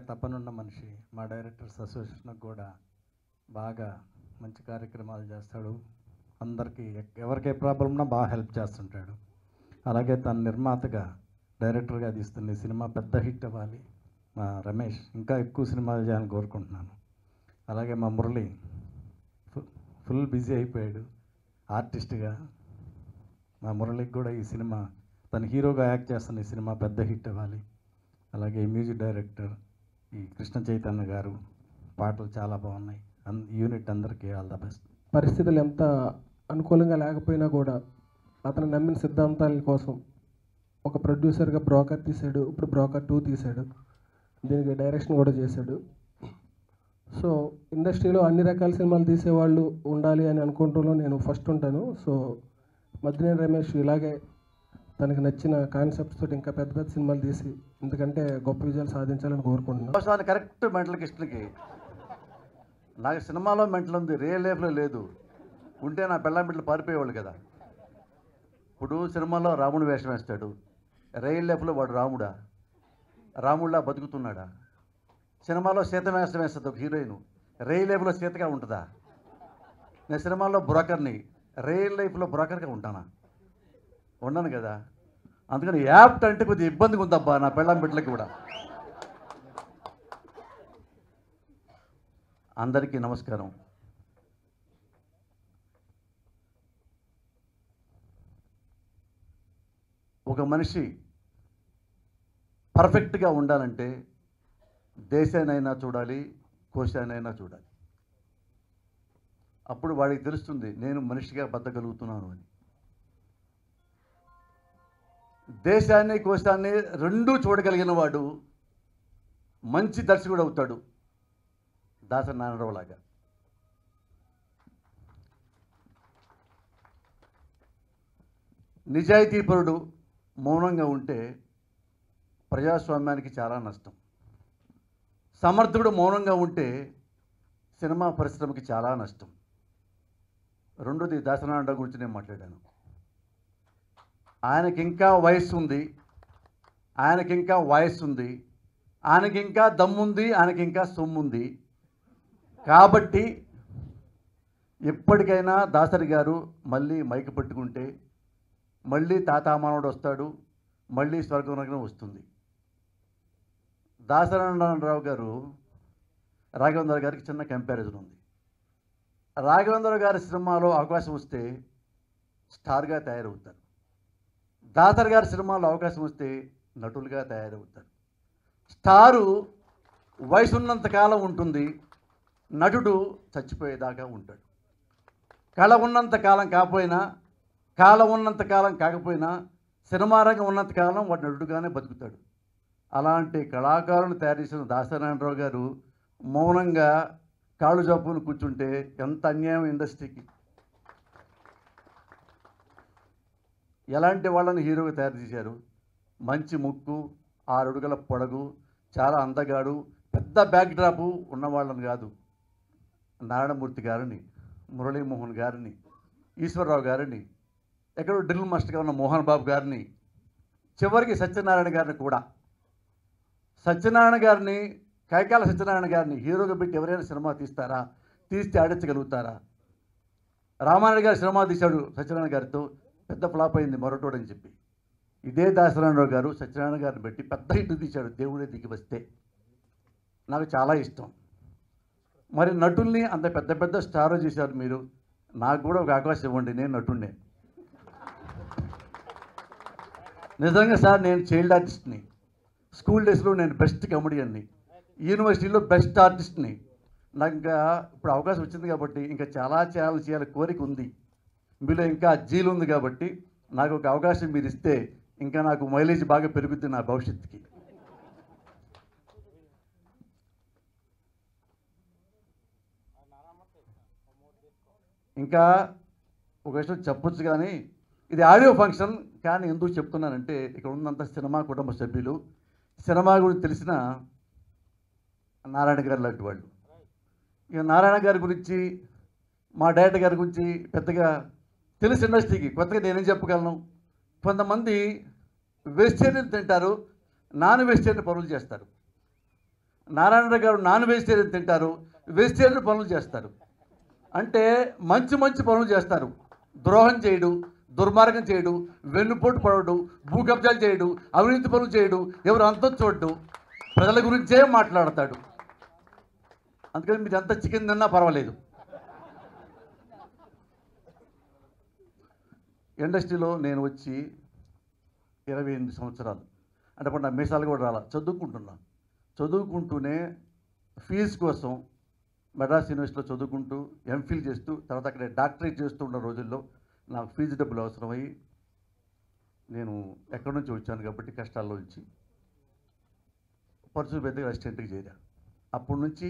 తపనున్న మనిషి. మా డైరెక్టర్స్ అసోసియేషన్కి కూడా బాగా మంచి కార్యక్రమాలు చేస్తాడు. అందరికీ ఎవరికి ఏ ప్రాబ్లం ఉన్నా బాగా హెల్ప్ చేస్తుంటాడు. అలాగే తన నిర్మాతగా డైరెక్టర్గా తీస్తున్న ఈ సినిమా పెద్ద హిట్ అవ్వాలి. మా రమేష్ ఇంకా ఎక్కువ సినిమాలు చేయాలని కోరుకుంటున్నాను. అలాగే మా మురళి ఫుల్ బిజీ అయిపోయాడు ఆర్టిస్ట్గా. మా మురళికి కూడా ఈ సినిమా తను హీరోగా యాక్ట్ చేస్తున్న ఈ సినిమా పెద్ద హిట్ అవ్వాలి. అలాగే మ్యూజిక్ డైరెక్టర్ ఈ కృష్ణ చైతన్య గారు, పాటలు చాలా బాగున్నాయి. యూనిట్ అందరికీ ఆల్ ద బెస్ట్. పరిస్థితులు ఎంత అనుకూలంగా లేకపోయినా కూడా అతను నమ్మిన సిద్ధాంతాల కోసం ఒక ప్రొడ్యూసర్గా బ్రోకర్ తీశాడు. ఇప్పుడు బ్రోకర్ 2 తీశాడు. దీనికి డైరెక్షన్ కూడా చేశాడు. సో ఇండస్ట్రీలో అన్ని రకాల సినిమాలు తీసేవాళ్ళు ఉండాలి అని అనుకుంటూలో నేను ఫస్ట్ ఉంటాను. సో మద్దినేని రమేష్ ఇలాగే తనకి నచ్చిన కాన్సెప్ట్స్ తోటి ఇంకా పెద్ద పెద్ద సినిమాలు తీసి ఎందుకంటే గొప్ప విజయాలు సాధించాలని కోరుకుంటున్నాను. కరెక్ట్ మెంటల్ కృష్ణకి నాకు సినిమాలో మెంటల్ ఉంది, రియల్ లైఫ్లో లేదు. ఉంటే నా పెళ్ళాం బిడ్డలు పారిపోయేవాళ్ళు కదా. ఇప్పుడు సినిమాలో రాముడు వేషం వేస్తాడు, రియల్ లైఫ్లో వాడు రాముడిలా బతుకుతున్నాడా? సినిమాలో సీత వేషం వేస్తుంది ఒక హీరోయిన్, రియల్ లైఫ్లో సీతగా ఉంటుందా? నేను సినిమాలో బ్రోకర్ని, రియల్ లైఫ్లో బ్రోకర్గా ఉంటానా? ఉండను కదా. అందుకని యాప్ట్ అంటే కొద్దిగా ఇబ్బందిగా ఉందబ్బా నా పెళ్ళాం బిడ్డలకి కూడా. అందరికీ నమస్కారం. ఒక మనిషి పర్ఫెక్ట్గా ఉండాలంటే దేశానైనా చూడాలి, కోశానైనా చూడాలి. అప్పుడు వాడికి తెలుస్తుంది నేను మనిషిగా బతకగలుగుతున్నాను అని. దేశాన్ని కోశాన్ని రెండూ చూడగలిగిన వాడు మంచి దర్శకుడు అవుతాడు, దాసరి నారాయణరావు లాగా. నిజాయితీపరుడు మౌనంగా ఉంటే ప్రజాస్వామ్యానికి చాలా నష్టం. సమర్థుడు మౌనంగా ఉంటే సినిమా పరిశ్రమకి చాలా నష్టం. రెండోది దాసరి నారాయణరావు గురించి నేను మాట్లాడాను. ఆయనకి ఇంకా వయస్సు ఉంది, ఆయనకి ఇంకా వాయిస్ ఉంది, ఆయనకి ఇంకా దమ్ముంది, ఆయనకి ఇంకా సొమ్ముంది. కాబట్టి ఎప్పటికైనా దాసరి గారు మళ్ళీ మైకు పట్టుకుంటే మళ్ళీ తాతామానవుడు వస్తాడు, మళ్ళీ స్వర్గనగరం వస్తుంది. దాసరి నారాయణరావు గారు రాఘవేంద్ర గారికి చిన్న కంపారిజన్ ఉంది. రాఘవేంద్ర గారి సినిమాలో అవకాశం వస్తే స్టార్గా తయారవుతారు, దాసరి గారి సినిమాలో అవకాశం వస్తే నటులుగా తయారవుతారు. స్టారు వయసు ఉన్నంతకాలం ఉంటుంది, నటుడు చచ్చిపోయేదాకా ఉంటాడు. కళ ఉన్నంతకాలం కాకపోయినా, కాలం ఉన్నంతకాలం కాకపోయినా, సినిమా రంగం ఉన్నంతకాలం వాడు నటుడుగానే బతుకుతాడు. అలాంటి కళాకారులను తయారు చేసిన దాసరి నారాయణరావు గారు మౌనంగా కాళ్ళు జబ్బును కూర్చుంటే ఎంత అన్యాయం ఇండస్ట్రీకి. ఎలాంటి వాళ్ళని హీరోగా తయారు చేశారు? మంచి ముక్కు, 6 అడుగుల పొడగు, చాలా అందగాడు, పెద్ద బ్యాక్ డ్రాపు ఉన్నవాళ్ళని కాదు. నారాయణమూర్తి గారిని, మురళీమోహన్ గారిని, ఈశ్వరరావు గారిని, ఎక్కడో డ్రిల్ మాస్టర్గా ఉన్న మోహన్ బాబు గారిని, చివరికి సత్యనారాయణ గారిని కూడా. సత్యనారాయణ గారిని, కైకాల సత్యనారాయణ గారిని హీరోగా పెట్టి ఎవరైనా సినిమా తీస్తారా? తీస్తే ఆడించగలుగుతారా? రామారాయణ గారు సినిమా తీశాడు సత్యనారాయణ గారితో, పెద్ద ఫ్లాప్ అయింది మొరటోడని చెప్పి. ఇదే దాసనారాయణరావు గారు సత్యనారాయణ గారిని పెట్టి పెద్ద హిట్ తీశాడు దేవుడే దిగి వస్తే. నాకు చాలా ఇష్టం. మరి నటుల్ని అంత పెద్ద పెద్ద స్టార్ చేశారు మీరు, నాకు కూడా ఒక అవకాశం ఇవ్వండి, నేను నటుడినే. నిజంగా సార్, నేను చైల్డ్ ఆర్టిస్ట్ని, స్కూల్ డేస్లో నేను బెస్ట్ కమెడియన్ని, యూనివర్సిటీలో బెస్ట్ ఆర్టిస్ట్ని. నాకు ఇంకా ఇప్పుడు అవకాశం వచ్చింది కాబట్టి ఇంకా చాలా చేయాలి కోరిక ఉంది. మీలో ఇంకా జీలు ఉంది కాబట్టి నాకు ఒక అవకాశం మీరు ఇస్తే ఇంకా నాకు మైలేజ్ బాగా పెరుగుద్ది నా భవిష్యత్తుకి. ఇంకా ఒక విషయం చెప్పొచ్చు, కానీ ఇది ఆడియో ఫంక్షన్. కానీ ఎందుకు చెప్తున్నానంటే ఇక్కడ ఉన్నంత సినిమా కుటుంబ సభ్యులు, సినిమా గురించి తెలిసిన నారాయణ గారు లాంటి వాళ్ళు. ఇక నారాయణ గారి గురించి, మా డైరెక్టర్ గారి గురించి పెద్దగా తెలుసు ఇండస్ట్రీకి. కొత్తగా నేనేం చెప్పగలను? కొంతమంది వెజిటేరియన్ తింటారు, నాన్ వెజిటేరియన్ పనులు చేస్తారు. నారాయణ గారు నాన్ వెజిటేరియన్ తింటారు, వెజిటేరియన్ పనులు చేస్తారు. అంటే మంచి మంచి పనులు చేస్తారు. ద్రోహం చేయడు, దుర్మార్గం చేయడు, వెన్నుపోటు పడడు, భూకబ్జాలు చేయడు, అవినీతి పనులు చేయడు, ఎవరు అంతం చూడడు, ప్రజల గురించే మాట్లాడతాడు. అందుకని మీరు ఎంత చికెన్ తిన్నా పర్వాలేదు. ఇండస్ట్రీలో నేను వచ్చి 28 సంవత్సరాలు, అంటే అప్పుడు నా మీసాలు కూడా రాలా, చదువుకుంటూనే ఫీజు కోసం మెడ్రాస్ యూనివర్సిటీలో చదువుకుంటూ ఎంఫిల్ చేస్తూ తర్వాత అక్కడ డాక్టరేట్ చేస్తూ ఉన్న రోజుల్లో నాకు ఫీజు డబ్బులు అవసరమై నేను ఎక్కడి నుంచి వచ్చాను కాబట్టి కష్టాల్లో నుంచి పర్సూ పెద్దగా అసిస్టెంట్కి చేరా. అప్పటి నుంచి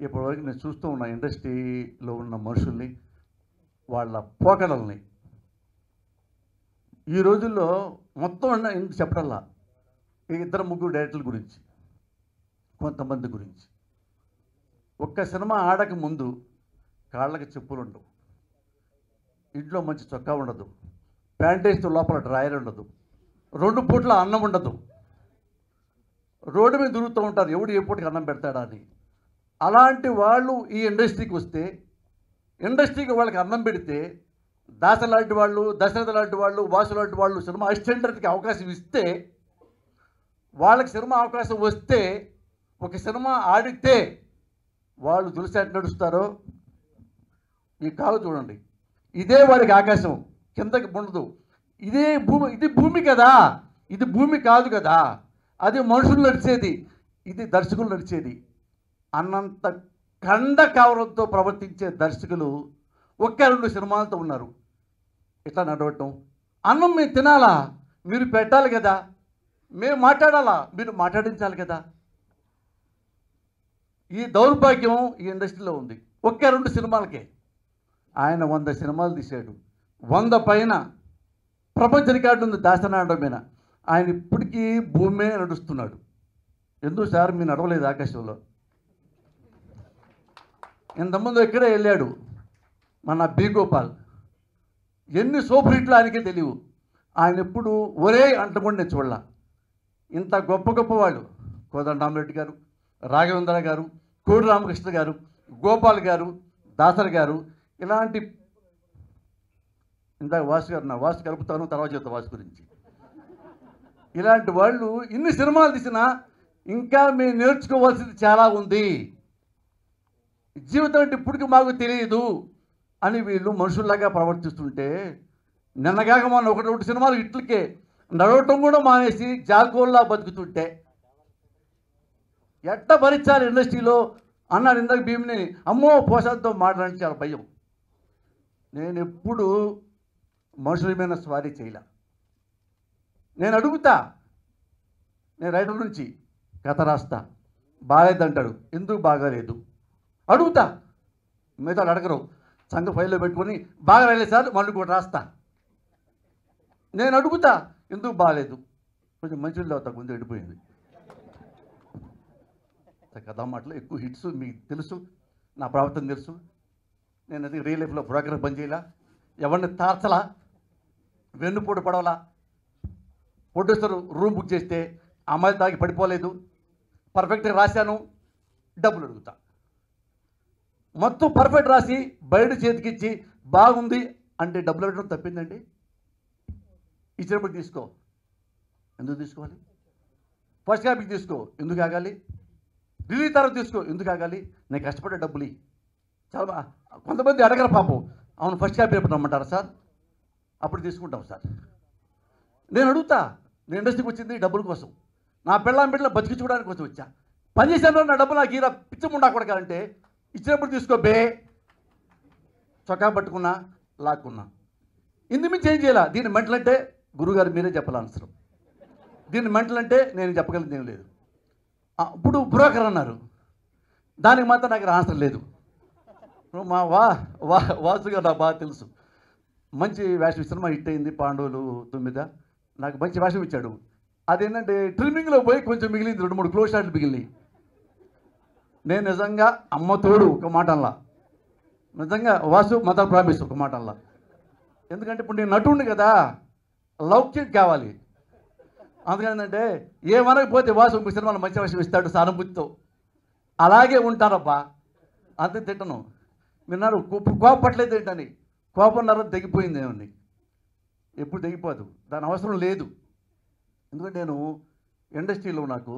ఇప్పటివరకు నేను చూస్తూ ఉన్న ఇండస్ట్రీలో ఉన్న మనుషుల్ని, వాళ్ళ పోకడల్ని. ఈ రోజుల్లో మొత్తం చెప్పడల్లా ఈ 2-3 డైరెక్టర్ల గురించి, కొంతమంది గురించి. ఒక్క సినిమా ఆడక ముందు కాళ్ళకి చెప్పులు ఉండవు, ఇంట్లో మంచి చొక్కా ఉండదు, ప్యాంట్ వేస్తే లోపల డ్రాయర్ ఉండదు, 2 పూట్ల అన్నం ఉండదు, రోడ్డు మీద తిరుగుతూ ఉంటారు ఎవడు ఏ పూటకి అన్నం పెడతాడా అని. అలాంటి వాళ్ళు ఈ ఇండస్ట్రీకి వస్తే, ఇండస్ట్రీకి వాళ్ళకి అన్నం పెడితే, దాస లాంటి వాళ్ళు, దశరథ లాంటి వాళ్ళు, వాసు లాంటి వాళ్ళు సినిమా అసిస్టెంట్కి అవకాశం ఇస్తే, వాళ్ళకి సినిమా అవకాశం వస్తే, ఒక సినిమా ఆడితే వాళ్ళు దులిసాటి నడుస్తారో ఈ కాలు చూడండి. ఇదే వారికి ఆకాశం, కిందకి ఉండదు. ఇదే భూమి, ఇది భూమి కదా, ఇది భూమి కాదు కదా, అది మనుషులు నడిచేది, ఇది దర్శకులు నడిచేది అన్నంత కండ కావడంతో ప్రవర్తించే దర్శకులు 1-2 సినిమాలతో ఉన్నారు. ఇట్లా నడవటం, అన్నం మేము తినాలా, మీరు పెట్టాలి కదా, మేము మాట్లాడాలా, మీరు మాట్లాడించాలి కదా. ఈ దౌర్భాగ్యం ఈ ఇండస్ట్రీలో ఉంది. 1-2 సినిమాలకే ఆయన 100 సినిమాలు తీశాడు, 100 పైన ప్రపంచ రికార్డు ఉంది దాసనాడడం మీద. ఆయన ఇప్పటికీ భూమే నడుస్తున్నాడు. ఎందుకు సార్ మీరు నడవలేదు ఆకాశంలో? ఇంతకుముందు ఇక్కడే వెళ్ళాడు మన బి గోపాల్, ఎన్ని సూపర్ హిట్లు ఆయనకే తెలియవు. ఆయన ఎప్పుడు ఒరే అంటకుండా నేను చూడాల. ఇంత గొప్ప గొప్ప వాళ్ళు కోదండరామరెడ్డి గారు, రాఘవేంద్ర గారు, కోడి రామకృష్ణ గారు, గోపాల్ గారు, దాసర్ గారు, ఇలాంటి ఇందాక వాసు గారు, నా వాసు కలుపుతాను తర్వాత చెప్తా వాసు గురించి. ఇలాంటి వాళ్ళు ఇన్ని సినిమాలు తీసినా ఇంకా మేము నేర్చుకోవాల్సింది చాలా ఉంది. జీవితం అంటే ఇప్పటికి మాకు తెలియదు అని వీళ్ళు మనుషుల్లాగా ప్రవర్తిస్తుంటే, నిన్నగాక మొన్న 1-2 సినిమాలు ఇట్లకే నడవటం కూడా మానేసి జాగోల్లా బతుకుతుంటే ఎట్ట భరించాలి ఇండస్ట్రీలో అన్నాడు ఇందాక భీమిని. అమ్మో పోషాలతో మాట్లాడి చాలా భయం. నేను ఎప్పుడు మనుషుల మీద స్వారీ చేయలే. నేను అడుగుతా, నేను రైటర్ నుంచి కథ రాస్తా, బాగాలేదంటాడు, ఎందుకు బాగాలేదు అడుగుతా. మిగతా అడగరు, సంఘ ఫైల్లో పెట్టుకొని బాగా రాయలేదు సార్ మళ్ళీ కూడా రాస్తా. నేను అడుగుతా ఎందుకు బాగాలేదు, కొంచెం మంచిగా అవుతా, ముందు వెళ్ళిపోయింది. కథా మాటలు ఎక్కువ హిట్స్ మీకు తెలుసు, నా ప్రవర్తన తెలుసు. నేను అది రియల్ లైఫ్లో బ్రోకర్ పని చేయాల, ఎవరిని తార్చలా, వెన్నుపోటు పడవలా. ప్రొడ్యూసర్ రూమ్ బుక్ చేస్తే అమ్మాయిలు తాగి పడిపోలేదు, పర్ఫెక్ట్గా రాశాను, డబ్బులు అడుగుతా. మొత్తం పర్ఫెక్ట్ రాసి బయట చేతికిచ్చి బాగుంది అంటే డబ్బులు అడగడం తప్పిందండి? ఇచ్చినప్పుడు తీసుకో, ఎందుకు తీసుకోవాలి? ఫస్ట్ కాపీకి తీసుకో, ఎందుకు ఆగాలి? రిలీజ్ తర్వాత తీసుకో, ఎందుకు ఆగాలి? నేను కష్టపడే డబ్బులు చాలా. కొంతమంది అడగరు పాపం, అవును ఫస్ట్ కాపీ ఎప్పుడు రమ్మంటారా సార్, అప్పుడు తీసుకుంటాం సార్. నేను అడుగుతా, నేను ఇండస్ట్రీకి వచ్చింది డబ్బుల కోసం, నా పిల్లం బిడ్డలు బతికించుకోవడానికి కోసం వచ్చా. పని చేశాను, నా డబ్బులు నాకు ఈర పిచ్చముండా కూడా అంటే ఇచ్చినప్పుడు తీసుకో బే. చొక్కా పట్టుకున్నా, లాక్కున్నా, ఇందుమించి ఏం చేయాల? దీన్ని మెంటల్ అంటే గురుగారు మీరే చెప్పాలి ఆన్సర్. దీన్ని మెంటల్ అంటే నేను చెప్పగలిగింది ఏం లేదు. ఇప్పుడు బ్రోకర్ అన్నారు, దానికి మాత్రం నాకు ఆన్సర్ లేదు. మా వాసుగా నాకు బాగా తెలుసు. మంచి వేషం సినిమా హిట్ అయింది, పాండవులు 9, నాకు మంచి వేషం ఇచ్చాడు. అదేంటంటే ట్రిమ్మింగ్లో పోయి కొంచెం మిగిలింది, 2-3 క్లోజ్ షాట్లు మిగిలినాయి. నేను నిజంగా అమ్మ తోడు ఒక మాట అలా, నిజంగా వాసు మదర్ ప్రామిస్ ఒక మాట అలా. ఎందుకంటే ఇప్పుడు నేను నటుండి కదా, లౌక్యం కావాలి. అందుకని ఏంటంటే ఏమనకపోతే వాసు ఇంకో సినిమాలో మంచి వేషం ఇస్తాడు సానుభూతితో. అలాగే ఉంటారబ్బా, అంతే తిట్టను. విన్నారు కోపట్లేదు ఏంటని, కోపం నరం తెగిపోయింది ఏమని, ఎప్పుడు తెగిపోదు, దాని అవసరం లేదు. ఎందుకంటే నేను ఇండస్ట్రీలో నాకు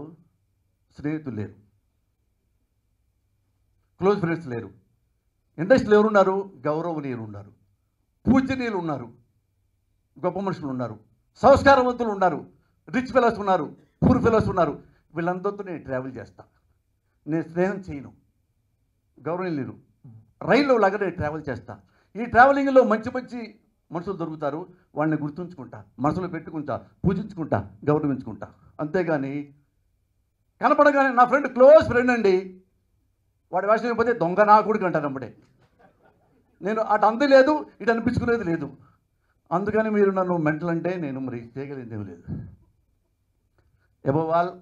స్నేహితులు లేరు, క్లోజ్ ఫ్రెండ్స్ లేరు. ఇండస్ట్రీలో ఎవరున్నారు? గౌరవనీయులు ఉన్నారు, పూజనీయులు ఉన్నారు, గొప్ప మనుషులు ఉన్నారు, సంస్కారవంతులు ఉన్నారు, రిచ్ ఫెలోస్ ఉన్నారు, పూర్ ఫెలోస్ ఉన్నారు. వీళ్ళందరితో నేను ట్రావెల్ చేస్తాను. నేను స్నేహం చేయను. గౌరవనీయులు రైల్లో లాగా నేను ట్రావెల్ చేస్తాను. ఈ ట్రావెలింగ్లో మంచి మంచి మనుషులు దొరుకుతారు, వాళ్ళని గుర్తుంచుకుంటా, మనసులో పెట్టుకుంటా, పూజించుకుంటా, గౌరవించుకుంటా. అంతేగాని కనపడగానే నా ఫ్రెండ్, క్లోజ్ ఫ్రెండ్ అండి, వాడి వేషం అయిపోతే దొంగ నా కొడుకు అంటాను అప్పుడే. నేను అటు అంది లేదు, ఇటు అనిపించుకునేది లేదు. అందుకని మీరు నన్ను మెంటల్ అంటే నేను మరి చేయగలిగింది ఏమి లేదు. అబవ్ ఆల్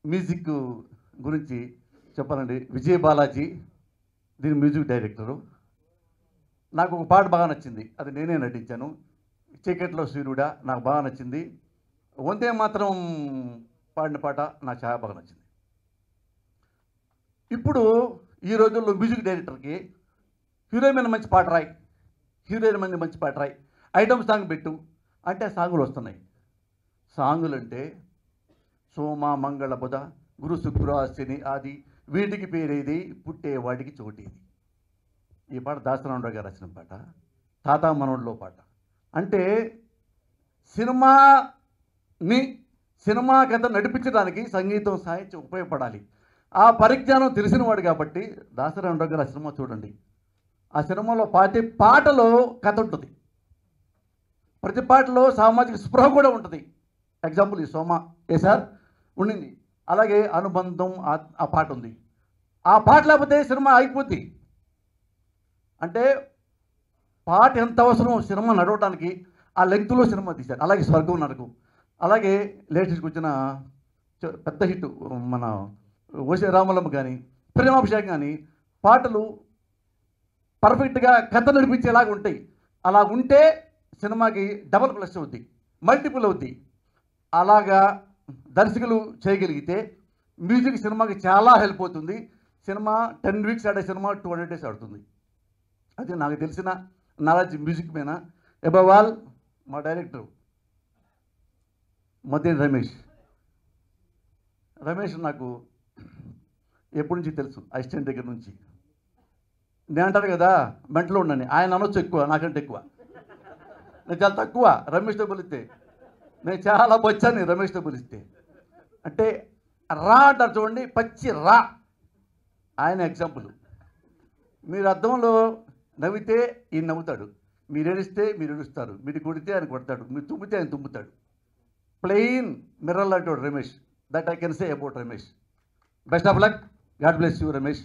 మ్యూజిక్ గురించి చెప్పాలండి. విజయ్ బాలాజీ దీని మ్యూజిక్ డైరెక్టరు. నాకు ఒక పాట బాగా నచ్చింది, అది నేనే నటించాను. చీకట్లో సూర్యుడా నాకు బాగా నచ్చింది. వందే మాత్రం పాడిన పాట నాకు చాలా బాగా నచ్చింది. ఇప్పుడు ఈ రోజుల్లో మ్యూజిక్ డైరెక్టర్కి హీరోయిన్ మీద మంచి పాట రాయి, హీరోయిన్ మీద మంచి పాట రాయి, ఐటమ్ సాంగ్ పెట్టు అంటే సాంగులు వస్తున్నాయి. సాంగులు అంటే సోమ మంగళ బుధ గురు శుక్ర శని ఆది, వీటికి పేరేది, పుట్టే వాటికి చోటేది. ఈ పాట దాసరామరావు గారు రాసిన పాట, తాత మనోడిలో పాట. అంటే సినిమా కథ నడిపించడానికి సంగీతం సాహిత్యం ఉపయోగపడాలి. ఆ పరిజ్ఞానం తెలిసినవాడు కాబట్టి దాసరామరావు గారు ఆ సినిమా చూడండి. ఆ సినిమాలో పాటలో కథ ఉంటుంది, ప్రతి పాటలో సామాజిక స్పృహ కూడా ఉంటుంది. ఎగ్జాంపుల్ ఈ సోమ సార్ ఉండింది, అలాగే అనుబంధం ఆ పాట ఉంది. ఆ పాట లేకపోతే సినిమా అయిపోద్ది. అంటే పాట ఎంత అవసరం సినిమా నడవడానికి, ఆ లెంగ్త్లో సినిమా తీశారు. అలాగే స్వర్గం నరకం, అలాగే లేటెస్ట్కి వచ్చిన పెద్ద హిట్ మన ఓసే రామలమ్మ కానీ, ప్రేమాభిషేకం కానీ, పాటలు పర్ఫెక్ట్గా కథ నడిపించేలాగా ఉంటాయి. అలా ఉంటే సినిమాకి డబల్ ప్లస్ అవుద్ది, మల్టిపుల్ అవుద్ది. అలాగా దర్శకులు చేయగలిగితే మ్యూజిక్ సినిమాకి చాలా హెల్ప్ అవుతుంది. సినిమా 10 వీక్స్ ఆడే సినిమా 200 డేస్ ఆడుతుంది. అది నాకు తెలిసిన నాలెడ్జ్ మ్యూజిక్ మీద. అబవ్ ఆల్ మా డైరెక్టర్ మధ్య రమేష్ నాకు ఎప్పటి నుంచి తెలుసు, అసిస్టెంట్ దగ్గర నుంచి. నేను అంటారు కదా మెంటలో ఉండని, ఆయన అనొచ్చు ఎక్కువ, నాకంటే ఎక్కువ. నేను చాలా తక్కువ రమేష్తో పోలిస్తే, నేను చాలా వచ్చాను రమేష్తో పోలిస్తే. అంటే రా అంటారు చూడండి, పచ్చి రా. ఆయన ఎగ్జాంపుల్. మీరు అద్దంలో నవ్వితే ఈయన నవ్వుతాడు, మీరు ఏడిస్తే మీరు ఏడుస్తారు, మీరు కొడితే ఆయన కొడతాడు, మీరు తుమ్మితే ఆయన తుమ్ముతాడు. ప్లెయిన్ మిర్రర్ లాంటి Ramesh. That I can say about Ramesh. Best of luck. God bless you Ramesh.